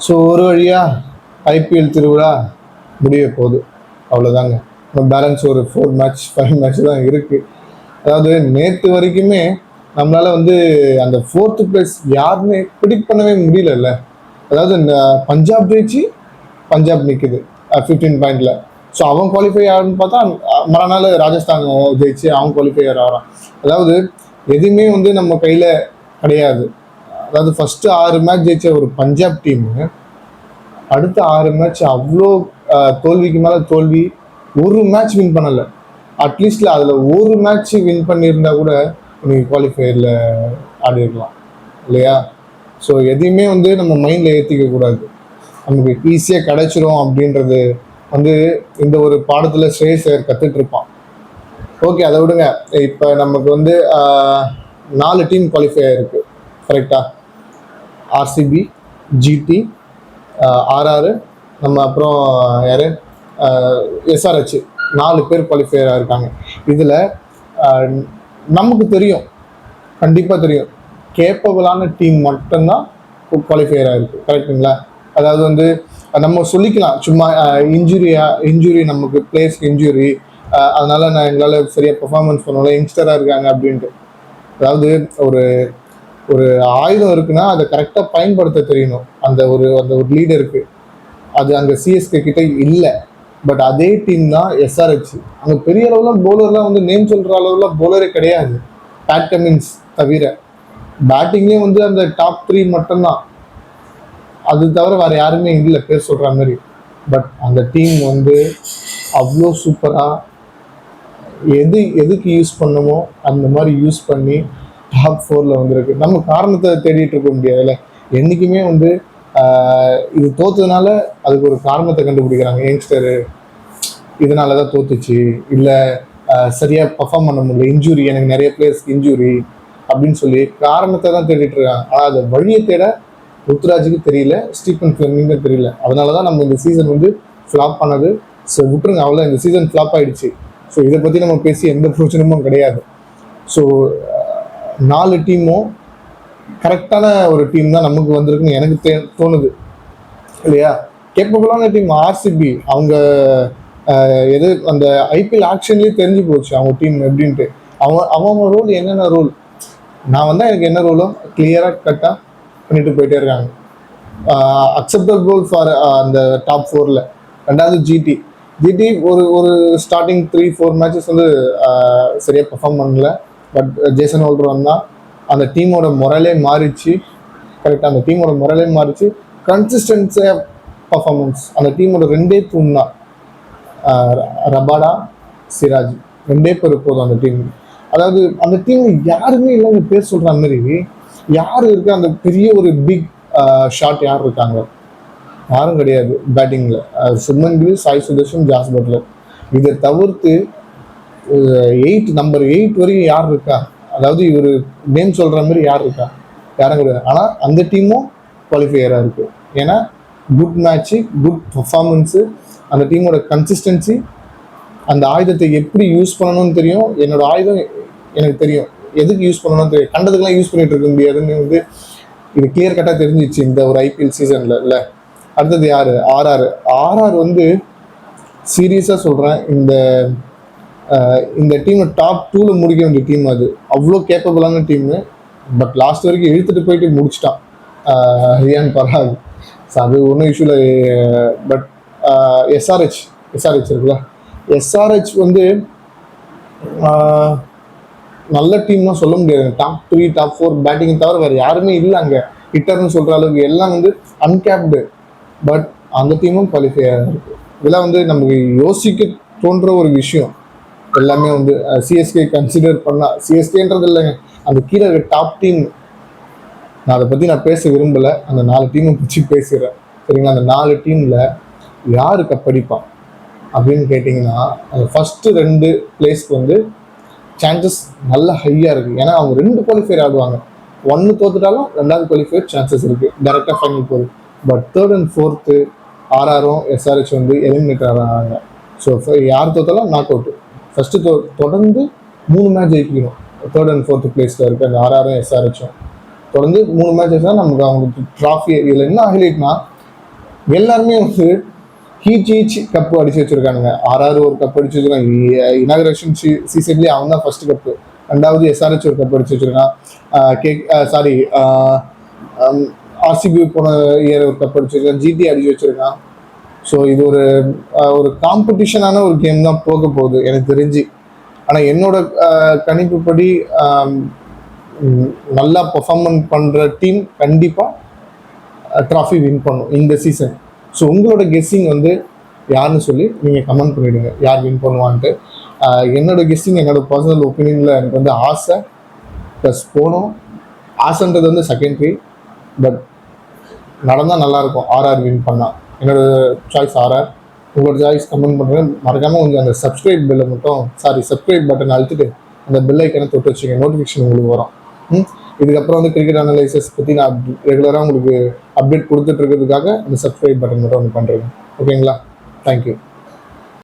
So ஒரு வழியாக IPL திருவிழா முடிய போகுது. அவ்வளோதாங்க. பேலன்ஸ் ஒரு 4 மேட்ச் 5 மேட்ச் தான் இருக்குது. அதாவது நேற்று வரைக்குமே நம்மளால் அந்த 4th பிளேஸ் யாருன்னு ப்ரிடிக்ட் பண்ணவே முடியலல்ல. அதாவது இந்த பஞ்சாப் ஜெயிச்சு பஞ்சாப் நிற்குது 15 பாயிண்டில். ஸோ அவன் குவாலிஃபை ஆகுன்னு பார்த்தா மறுநாள் ராஜஸ்தான் ஜெயிச்சு அவன் குவாலிஃபையர் ஆகிறான். அதாவது எதுவுமே நம்ம கையில் கிடையாது. அதாவது ஃபஸ்ட்டு 6 மேட்ச் ஜெயிச்ச ஒரு பஞ்சாப் டீமு அடுத்த 6 மேட்ச் அவ்வளோ தோல்விக்கு மேலே தோல்வி. ஒரு மேட்ச் வின் பண்ணலை. அட்லீஸ்டில் அதில் ஒரு மேட்ச் வின் பண்ணியிருந்தா கூட இன்னைக்கு குவாலிஃபையரில் ஆடி இருக்கலாம் இல்லையா? ஸோ எதையுமே நம்ம மைண்டில் ஏற்றிக்க கூடாது. நமக்கு ஈஸியாக கிடைச்சிரும் அப்படின்றது இந்த ஒரு பாடத்தில் ஸ்ரேயஸ் ஐயர் கற்றுட்டு இருப்பான். ஓகே, அதை விடுங்க. இப்போ நமக்கு 4 டீம் குவாலிஃபை ஆகிருக்கு கரெக்டாக. ஆர்சிபி, ஜிடி, ஆர்ஆர், நம்ம அப்புறம் யார் எஸ்ஆர்ஹெச் 4 பேர் குவாலிஃபையராக இருக்காங்க. இதில் நமக்கு தெரியும், கண்டிப்பாக தெரியும், கேப்பபிளான டீம் மட்டும்தான் குவாலிஃபையராக இருக்குது கரெக்டுங்களா? அதாவது நம்ம சொல்லிக்கலாம் சும்மா இன்ஜுரி நமக்கு பிளேயர்ஸ்க்கு இன்ஜுரி, அதனால எங்களால் சரியாக பெர்ஃபார்மன்ஸ் பண்ணல, யங்ஸ்டராக இருக்காங்க அப்படின்ட்டு. அதாவது ஒரு ஒரு ஆயுதம் இருக்குன்னா அதை கரெக்டாக பயன்படுத்த தெரியணும் அந்த ஒரு லீடருக்கு. அது அங்கே சிஎஸ்கே கிட்ட இல்லை. பட் அதே டீம் தான் எஸ்ஆர்ஹெச். அங்கே பெரிய அளவில் போலர்லாம் நேம் சொல்கிற அளவில் போலரே கிடையாது, பேட் கமின்ஸ் தவிர. பேட்டிங்லேயே அந்த டாப் 3 மட்டும்தான், அது தவிர வேறு யாருமே இல்லை பேர் சொல்கிற மாதிரி. பட் அந்த டீம் அவ்வளோ சூப்பராக எதுக்கு யூஸ் பண்ணுமோ அந்த மாதிரி யூஸ் பண்ணி டாப் 4ல் வந்திருக்கு. நம்ம காரணத்தை தேடிட்டு இருக்க முடியாதுல்ல. என்றைக்குமே இது தோத்ததுனால அதுக்கு ஒரு காரணத்தை கண்டுபிடிக்கிறாங்க. யங்ஸ்டரு இதனால தான் தோத்துச்சு, இல்லை சரியாக பர்ஃபார்ம் பண்ண முடியல, இன்ஜுரி, எனக்கு நிறைய பிளேயர்ஸ்க்கு இன்ஜுரி அப்படின்னு சொல்லி காரணத்தை தான் தேடிட்டு இருக்காங்க. ஆனால் அதை வழியை தேட ருத்ராஜுக்கு தெரியல, ஸ்டீஃபன் ஃபிளெமிங்கும் தெரியல. அதனால தான் நம்ம இந்த சீசன் ஃப்ளாப் பண்ணது. ஸோ விட்டுருங்க, அவ்வளோ இந்த சீசன் ஃப்ளாப் ஆகிடுச்சு. ஸோ இதை பற்றி நம்ம பேசி எந்த பிரச்சனமும் கிடையாது. ஸோ 4 டீமும் கரெக்டான ஒரு டீம் தான் நமக்கு வந்திருக்குன்னு எனக்கு தோணுது இல்லையா? கேப்பபிளான டீம் ஆர்சிபி. அவங்க எது அந்த ஐபிஎல் ஆக்ஷன்லேயே தெரிஞ்சு போச்சு அவங்க டீம் எப்படின்ட்டு. அவங்க ரோல் என்னென்ன ரோல், நான் எனக்கு என்ன ரோலோ கிளியராக கரெக்டாக பண்ணிட்டு போயிட்டே இருக்காங்க. அக்செப்டபிள் ஃபார் அந்த டாப் 4ல். ரெண்டாவது ஜிடி ஒரு ஸ்டார்டிங் 3-4 மேட்சஸ் சரியாக பெர்ஃபார்ம் பண்ணல. பட் ஜேசன் ஹோல்டர் வந்தால் அந்த டீமோட முறையிலே மாறிச்சு. கரெக்டாக அந்த டீமோட முறையிலே மாறிச்சு. கன்சிஸ்டன்ஸியாக பர்ஃபார்மன்ஸ் அந்த டீமோட 2 தூண் தான். ரபாடா, சிராஜ் 2 பேர் போதும் அந்த டீம். அதாவது அந்த டீம் யாருமே இல்லைங்க பேர் சொல்கிற மாதிரி. யார் இருக்கா அந்த பெரிய ஒரு பிக் ஷாட் யார் இருக்காங்க? யாரும் கிடையாது பேட்டிங்கில். Shubman Gill, Sai Sudharsan, Jos Buttler. இதை தவிர்த்து நம்பர் 8 வரைக்கும் யார் இருக்கா? அதாவது இவர் நேம் சொல்கிற மாதிரி யார் இருக்கா? யாரும் கிடையாது. ஆனால் அந்த டீமும் குவாலிஃபையராக இருக்குது. ஏன்னா குட் மேட்ச்சு, குட் பர்ஃபார்மன்ஸு, அந்த டீமோட கன்சிஸ்டன்சி, அந்த ஆயுதத்தை எப்படி யூஸ் பண்ணணும்னு தெரியும். என்னோட ஆயுதம் எனக்கு தெரியும், எதுக்கு யூஸ் பண்ணணும்னு தெரியும். கண்டதுக்கெல்லாம் யூஸ் பண்ணிட்டு இருக்க முடியாதுன்னு இது கிளியர் கட்டாக தெரிஞ்சிச்சு இந்த ஒரு ஐபிஎல் சீசனில் இல்லை. அடுத்தது யார்? ஆர்ஆர் சீரியஸாக சொல்கிறேன், இந்த டீமை டாப் 2ல் முடிக்க வேண்டிய டீம். அது அவ்வளோ கேப்பபிளான டீமு. பட் லாஸ்ட் வரைக்கும் இழுத்துட்டு போயிட்டு முடிச்சிட்டான் ரியான் பராக். ஸோ அது ஒன்றும் இஷ்யூ இல்லை. பட் எஸ்ஆர்ஹெச் இருக்குல்ல, எஸ்ஆர்ஹெச் நல்ல டீம் தான் சொல்ல முடியாது. டாப் 3 டாப் 4 பேட்டிங்கை தவிர வேறு யாருமே இல்லை அங்கே. ஹிட்டர்னு சொல்கிற அளவுக்கு எல்லாம் அன்கேப்டு. பட் அந்த டீமும் குவாலிஃபை ஆகிருக்கு. இதெல்லாம் நமக்கு யோசிக்க தோன்ற ஒரு விஷயம். எல்லாமே சிஎஸ்கே கன்சிடர் பண்ணால், சிஎஸ்கேன்றது இல்லைங்க, அந்த கீழே டாப் டீம். நான் அதை பற்றி பேச விரும்பலை. அந்த 4 டீமை பற்றி பேசுகிறேன் சரிங்களா? அந்த 4 டீமில் யார் கப்படிப்பான் அப்படின்னு கேட்டிங்கன்னா, அந்த ஃபஸ்ட்டு 2 பிளேஸ்க்கு சான்சஸ் நல்ல ஹையாக இருக்குது. ஏன்னா அவங்க 2 குவாலிஃபையர் ஆடுவாங்க. 1 தோத்துட்டாலும் 2வது குவாலிஃபையர் சான்சஸ் இருக்குது, டேரெக்டாக ஃபைனல் போகுது. பட் 3rd and 4th ஆர்ஆரும் எஸ்ஆர்ஹெச் எலிமினேட் ஆகிறாங்க. ஸோ யார் தோத்தாலும் நாக் அவுட்டு. ஃபஸ்ட்டு தொடர்ந்து 3 மேட்ச் ஜெயிக்கணும். 3rd and 4th பிளேஸில் இருக்குது அந்த ஆர்ஆரும் எஸ்ஆர்ஹெச்சும். தொடர்ந்து 3 மேட்சஸ் தான் நமக்கு அவங்களுக்கு ட்ராஃபி. இதில் என்ன ஹைலைட்னா, எல்லாருமே வந்து ஈச் கப்பு அடிச்சு வச்சிருக்கானுங்க. ஆர்ஆர் ஒரு கப் அடிச்சு வச்சிருக்காங்க. இனாகரேஷன் சீசன்லேயே அவன் தான் ஃபர்ஸ்ட் கப்பு. ரெண்டாவது எஸ்ஆர்ஹெச் ஒரு கப் அடிச்சு வச்சிருக்கான். சாரி, ஆர்சிபி போன இயர் ஒரு கப் அடிச்சிருக்கான். ஜிடி அடிச்சு வச்சிருக்கான். ஸோ இது ஒரு காம்படிஷனான ஒரு கேம் தான் போக போகுது எனக்கு தெரிஞ்சு. ஆனால் என்னோட கணிப்புப்படி நல்லா பெர்ஃபார்மன்ஸ் பண்ணுற டீம் கண்டிப்பாக ட்ராஃபி வின் பண்ணும் இந்த சீசன். ஸோ உங்களோட கெஸ்ஸிங் வந்து யாருன்னு சொல்லி நீங்கள் கமெண்ட் பண்ணிவிடுங்க, யார் வின் பண்ணுவான்ட்டு. என்னோட கெஸ்ஸிங், என்னோட பர்சனல் ஒப்பீனியனில் எனக்கு வந்து ஆசை ப்ளஸ் போகணும். ஆசைன்றது வந்து செகண்டரி, பட் நடந்தால் நல்லாயிருக்கும் ஆர்ஆர் வின் பண்ணால். என்னோட சாய்ஸ் ஆர்ஆர். உங்களோட சாய்ஸ் கமெண்ட் பண்ணுறேன். மறக்காமல் கொஞ்சம் அந்த சப்ஸ்கிரைப் பட்டன் அழுத்திட்டு அந்த பெல் ஐக்கனை தொட்டு வச்சுங்க, நோட்டிஃபிகேஷன் உங்களுக்கு வரும். இதுக்கப்புறம் வந்து கிரிக்கெட் அனலைசஸ் பற்றி நான் ரெகுலராக உங்களுக்கு அப்டேட் கொடுத்துட்டு இருக்கிறதுக்காக அந்த சப்ஸ்கிரைப் பட்டன் மட்டும் ஒன்று பண்ணுறேன். ஓகேங்களா? தேங்க்யூ.